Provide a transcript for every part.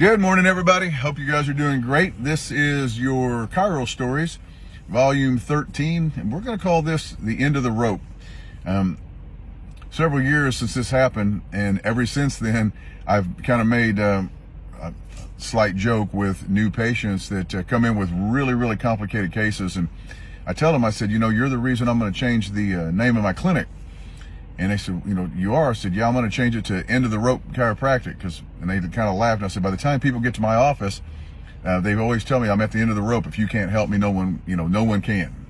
Good morning, everybody. Hope you guys are doing great. This is your Chiro Stories, Volume 13, and we're going to call this The End of the Rope. Several years since this happened, and ever since then, I've kind of made a slight joke with new patients that come in with really complicated cases, and I tell them, I said, you're the reason I'm going to change the name of my clinic. And they said, you are? I said, yeah, I'm going to change it to End of the Rope Chiropractic. And they kind of laughed. And I said, by the time people get to my office, they always tell me I'm at the end of the rope. If you can't help me, no one can.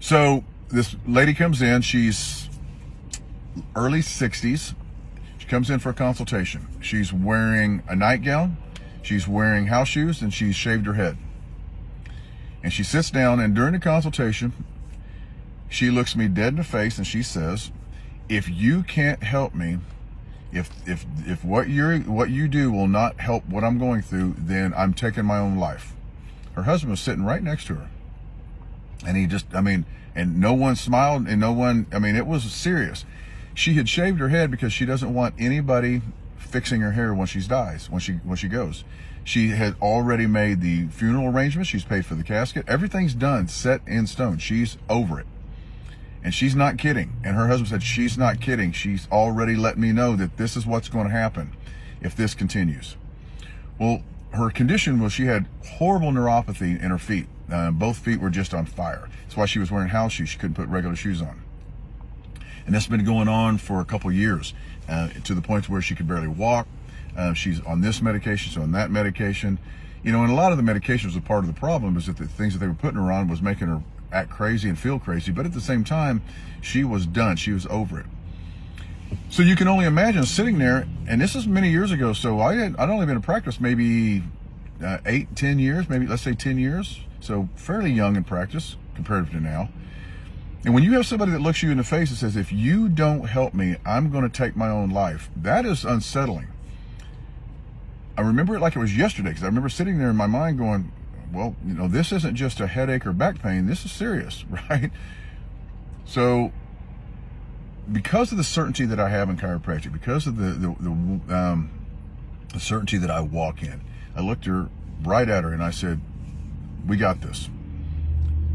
So this lady comes in. She's early 60s. She comes in for a consultation. She's wearing a nightgown. She's wearing house shoes, and she's shaved her head. And she sits down, and during the consultation, she looks me dead in the face and she says, if you can't help me, if what you do will not help what I'm going through, then I'm taking my own life. Her husband was sitting right next to her. And and no one smiled, and it was serious. She had shaved her head because she doesn't want anybody fixing her hair when she dies, when she goes. She had already made the funeral arrangements. She's paid for the casket. Everything's done, set in stone. She's over it. And she's not kidding. And her husband said, she's not kidding. She's already let me know that this is what's going to happen if this continues. Well, her condition was she had horrible neuropathy in her feet. Both feet were just on fire. That's why she was wearing house shoes. She couldn't put regular shoes on. And that's been going on for a couple years, to the point where she could barely walk. She's on this medication, so on that medication. And a lot of the medications were part of the problem, is that the things that they were putting her on was making her act crazy and feel crazy, but at the same time, she was done. She was over it. So you can only imagine sitting there, and this is many years ago, so I'd only been in practice maybe 8-10 years, maybe let's say 10 years, so fairly young in practice comparative to now. And when you have somebody that looks you in the face and says, if you don't help me, I'm going to take my own life, that is unsettling. I remember it like it was yesterday, because I remember sitting there in my mind going, well, this isn't just a headache or back pain. This is serious, right? So because of the certainty that I have in chiropractic, because of the certainty that I walk in, I looked her right at her and I said, we got this.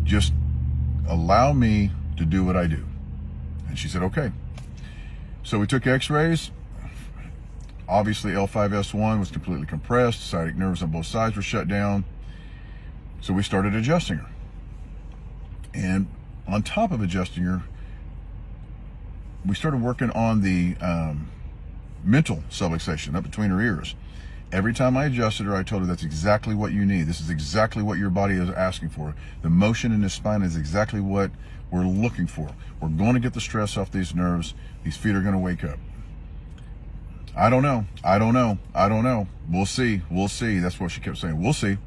Just allow me to do what I do. And she said, okay. So we took x-rays. Obviously, L5-S1 was completely compressed. Sciatic nerves on both sides were shut down. So we started adjusting her. And on top of adjusting her, we started working on the mental subluxation up between her ears. Every time I adjusted her, I told her, that's exactly what you need. This is exactly what your body is asking for. The motion in the spine is exactly what we're looking for. We're going to get the stress off these nerves. These feet are going to wake up. I don't know. We'll see. That's what she kept saying. We'll see.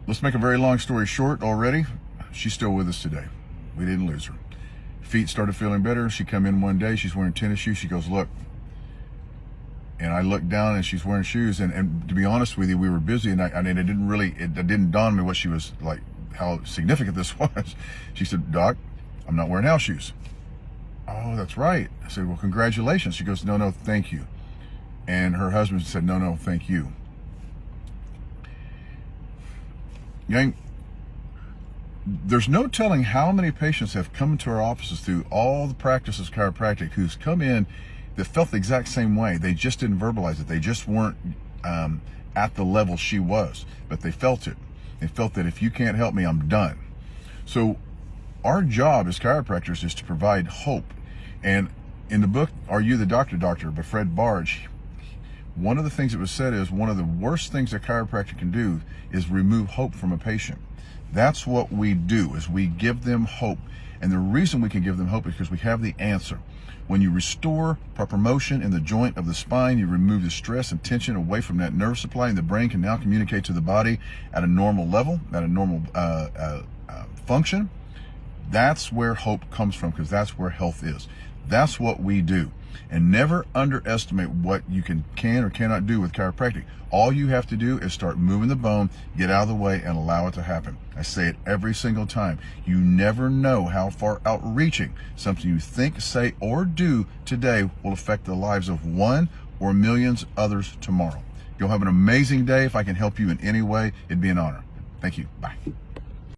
Let's make a very long story short already. She's still with us today. We didn't lose her. Feet started feeling better. She come in one day. She's wearing tennis shoes. She goes, look. And I looked down and she's wearing shoes. And to be honest with you, we were busy. And it didn't dawn on me what she was like, how significant this was. She said, Doc, I'm not wearing house shoes. Oh, that's right. I said, well, congratulations. She goes, no, thank you. And her husband said, no, thank you. Gang, there's no telling how many patients have come into our offices through all the practices of chiropractic who's come in that felt the exact same way. They just didn't verbalize it. They just weren't at the level she was, but they felt it. They felt that if you can't help me, I'm done. So our job as chiropractors is to provide hope. And in the book, Are You the Doctor by Fred Barge, one of the things that was said is one of the worst things a chiropractor can do is remove hope from a patient. That's what we do, is we give them hope. And the reason we can give them hope is because we have the answer. When you restore proper motion in the joint of the spine, you remove the stress and tension away from that nerve supply, and the brain can now communicate to the body at a normal level, at a normal function. That's where hope comes from, because that's where health is. That's what we do. And never underestimate what you can or cannot do with chiropractic. All you have to do is start moving the bone, get out of the way, and allow it to happen. I say it every single time. You never know how far outreaching something you think, say, or do today will affect the lives of one or millions others tomorrow. You'll have an amazing day. If I can help you in any way, it'd be an honor. Thank you. Bye.